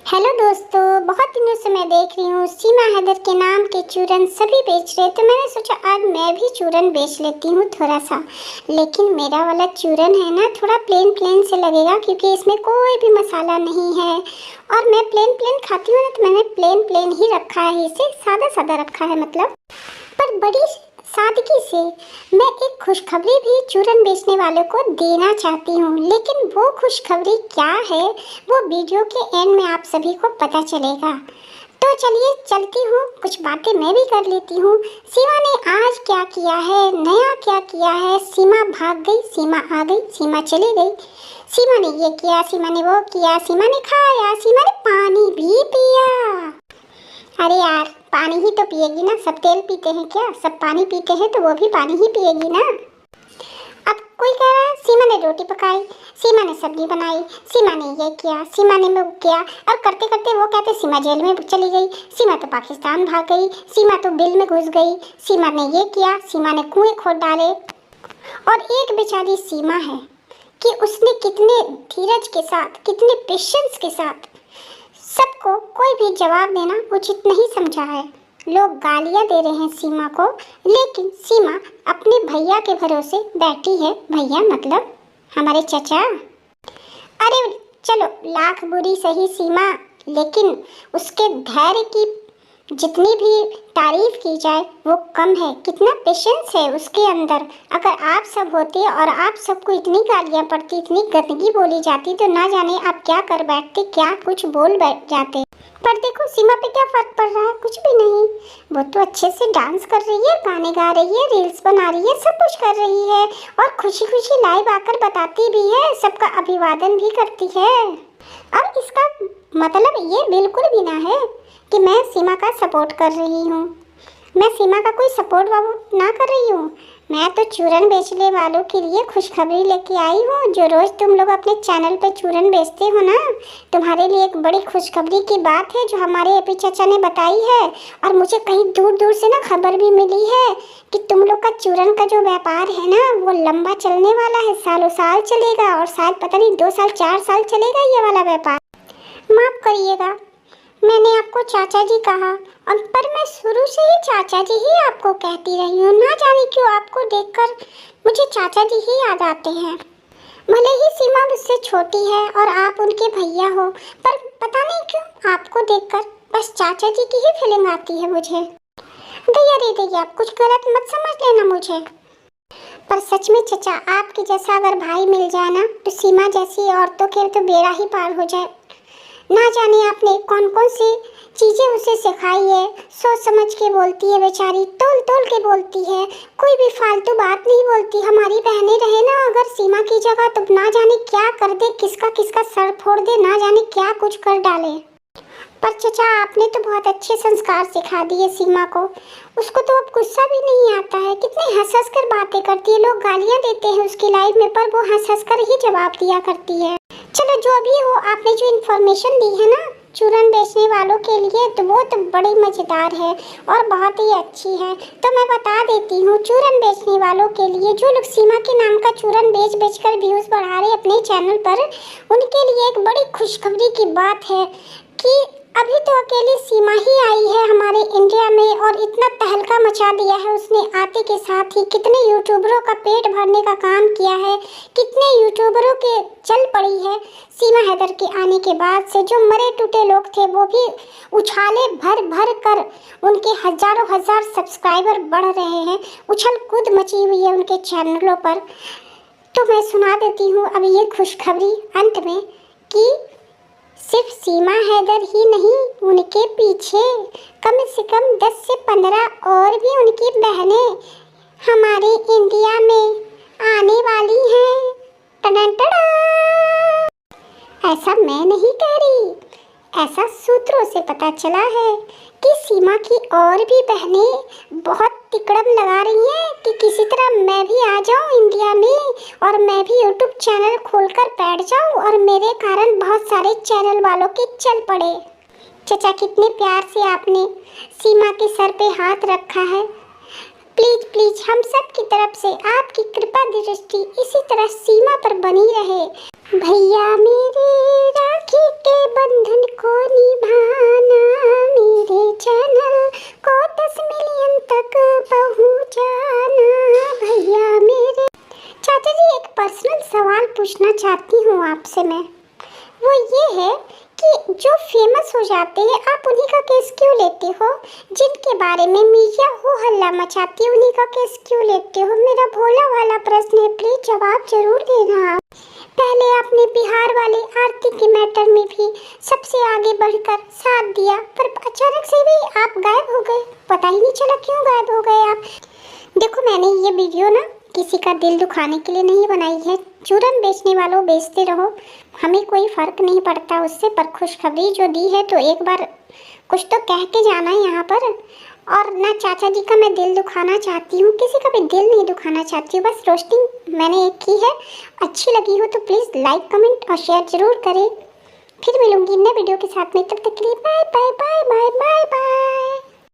Hello दोस्तों, बहुत दिनों से मैं देख रही हूँ सीमा हैदर के नाम के चूरन सभी बेच रहे, तो मैंने सोचा आज मैं भी चूरन बेच लेती हूँ थोड़ा सा। लेकिन मेरा वाला चूरन है ना, थोड़ा प्लेन प्लेन से लगेगा क्योंकि इसमें कोई भी मसाला नहीं है और मैं प्लेन प्लेन खाती हूँ ना, तो मैंने प्लेन प्लेन ही रखा है, इसे सादा सादा रखा है मतलब। पर बड़ी सादगी से मैं एक खुशखबरी भी चूरन बेचने वालों को देना चाहती हूँ, लेकिन वो खुशखबरी क्या है वो वीडियो के एंड में आप सभी को पता चलेगा। तो चलिए चलती हूँ, कुछ बातें मैं भी कर लेती हूँ। सीमा ने आज क्या किया है, नया क्या किया है। सीमा भाग गई, सीमा आ गई, सीमा चली गई। सीमा ने ये किया, सीमा ने वो किया, सीमा ने खाया, सीमा ने पानी भी पिया। अरे यार, पानी ही तो पिएगी ना, सब तेल पीते हैं क्या? सब पानी पीते हैं तो वो भी पानी ही पिएगी ना। अब कोई कह रहा है सीमा ने रोटी पकाई, सीमा ने सब्जी बनाई, सीमा ने ये किया, सीमा ने वो किया, और करते करते वो कहते सीमा जेल में चली गई, सीमा तो पाकिस्तान भाग गई, सीमा तो बिल में घुस गई, सीमा ने ये किया, सीमा ने कुएं खोद डाले। और एक बेचारी सीमा है कि उसने कितने धीरज के साथ, कितने पेशेंस के साथ सबको कोई भी जवाब देना उचित नहीं समझा है। लोग गालियां दे रहे हैं सीमा को, लेकिन सीमा अपने भैया के भरोसे बैठी है। भैया मतलब हमारे चचा। अरे चलो, लाख बुरी सही सीमा, लेकिन उसके धैर्य की जितनी भी तारीफ की जाए वो कम है। कितना पेशेंस है उसके अंदर। अगर आप सब होते और आप सबको इतनी गालियाँ पड़ती, इतनी गंदगी बोली जाती, तो ना जाने आप क्या कर बैठते, क्या कुछ बोल बैठ जाते। पर देखो सीमा पे क्या फर्क पड़ रहा है, कुछ भी नहीं। वो तो अच्छे से डांस कर रही है, गाने गा रही है, रील्स बना रही है, सब कुछ कर रही है और खुशी खुशी लाइव आकर बताती भी है, सबका अभिवादन भी करती है। और इसका मतलब ये बिल्कुल भी ना है कि मैं सीमा का सपोर्ट कर रही हूँ। मैं सीमा का कोई सपोर्ट ना कर रही हूँ। मैं तो चूरन बेचने वालों के लिए खुशखबरी लेके आई हूँ। जो रोज़ तुम लोग अपने चैनल पे चूरन बेचते हो ना, तुम्हारे लिए एक बड़ी खुशखबरी की बात है जो हमारे एपी चाचा ने बताई है। और मुझे कहीं दूर दूर से ना खबर भी मिली है कि तुम लोग का चूरन का जो व्यापार है ना, वो लंबा चलने वाला है, सालों साल चलेगा। और शायद पता नहीं 2 साल 4 साल चलेगा ये वाला व्यापार। माफ़ करिएगा, मैंने आपको चाचा जी कहा, और पर मैं शुरू से ही चाचा जी ही आपको कहती रही हूँ। ना जाने क्यों आपको देखकर मुझे चाचा जी ही याद आते हैं। भले ही सीमा मुझसे छोटी है और आप उनके भैया हो, पर पता नहीं क्यों आपको देखकर बस चाचा जी की ही फीलिंग आती है मुझे। दैया रे दैया, आप कुछ गलत मत समझ लेना मुझे। पर सच में चचा, आपके जैसा अगर भाई मिल जाए ना, तो सीमा जैसी औरतों के तो बेड़ा ही पार हो जाए। ना जाने आपने कौन कौन सी चीज़ें उसे सिखाई है। सोच समझ के बोलती है बेचारी, तोल तोल के बोलती है, कोई भी फालतू बात नहीं बोलती। हमारी बहनें रहे ना अगर सीमा की जगह, तो ना जाने क्या कर दे, किसका किसका सर फोड़ दे, ना जाने क्या कुछ कर डाले। पर चचा, आपने तो बहुत अच्छे संस्कार सिखा दिए सीमा को। उसको तो अब गुस्सा भी नहीं आता है, कितने हंस हंस कर बातें करती है। लोग गालियाँ देते हैं उसकी लाइफ में, पर वो हंस हंस कर ही जवाब दिया करती है। चलो जो भी हो, आपने जो इन्फॉर्मेशन दी है ना चूरन बेचने वालों के लिए, तो वो तो बड़ी मज़ेदार है और बहुत ही अच्छी है। तो मैं बता देती हूँ, चूरन बेचने वालों के लिए, जो लोग सीमा के नाम का चूरन बेच बेच कर व्यूज़ बढ़ा रहे अपने चैनल पर, उनके लिए एक बड़ी खुशखबरी की बात है कि अभी तो अकेली सीमा ही आई है हमारे इंडिया में, और इतना तहलका मचा दिया है उसने आते के साथ ही। कितने यूट्यूबरों का पेट भरने का काम किया है, कितने यूट्यूबरों के चल पड़ी है सीमा हैदर के आने के बाद से। जो मरे टूटे लोग थे वो भी उछाले भर भर कर, उनके हजारों हजार सब्सक्राइबर बढ़ रहे हैं, उछल कूद मची हुई है उनके चैनलों पर। तो मैं सुना देती हूँ अभी ये खुशखबरी अंत में कि सिर्फ सीमा हैदर ही नहीं, उनके पीछे कम से कम 10 से 15 और भी उनकी बहनें हमारे इंडिया में आने वाली हैं। टडन टडा। ऐसा मैं नहीं कह रही, ऐसा सूत्रों से पता चला है कि सीमा की और भी बहनें बहुत तिकड़म लगा रही हैं कि किसी तरह मैं भी आ जाऊं इंडिया में और मैं भी यूट्यूब चैनल खोलकर बैठ जाऊं और मेरे कारण बहुत सारे चैनल वालों के चल पड़े। चचा, कितने प्यार से आपने सीमा के सर पे हाथ रखा है। प्लीज प्लीज हम सब की तरफ से आपकी कृपा दृष्टि इसी तरह सीमा पर बनी रहे। भैया मेरे राखी के बंधन को चाहती हूँ आपसे मैं, वो ये है कि जो फेमस हो जाते हैं आप उन्हीं का केस क्यों लेते हो? जिनके बारे में मीडिया हो हल्ला मचाती है उन्हीं का केस क्यों लेते हो? मेरा भोला वाला प्रश्न है, प्लीज जवाब जरूर देना आप। पहले आपने बिहार वाले आरती के मैटर में भी सबसे आगे बढ़कर साथ दिया, पर अचानक से भी आप गायब हो गए। पता ही नहीं चला क्यों गायब हो गए आप। देखो, मैंने ये वीडियो ना किसी का दिल दुखाने के लिए नहीं बनाई है। चूरन बेचने वालों बेचते रहो, हमें कोई फ़र्क नहीं पड़ता उससे। पर खुशखबरी जो दी है तो एक बार कुछ तो कह के जाना है यहाँ पर। और ना चाचा जी का मैं दिल दुखाना चाहती हूँ, किसी का भी दिल नहीं दुखाना चाहती हूँ। बस रोस्टिंग मैंने एक की है, अच्छी लगी हो तो प्लीज़ लाइक कमेंट और शेयर ज़रूर करें। फिर मिलूंगी नए वीडियो के साथ में, तब तक के लिए बाय।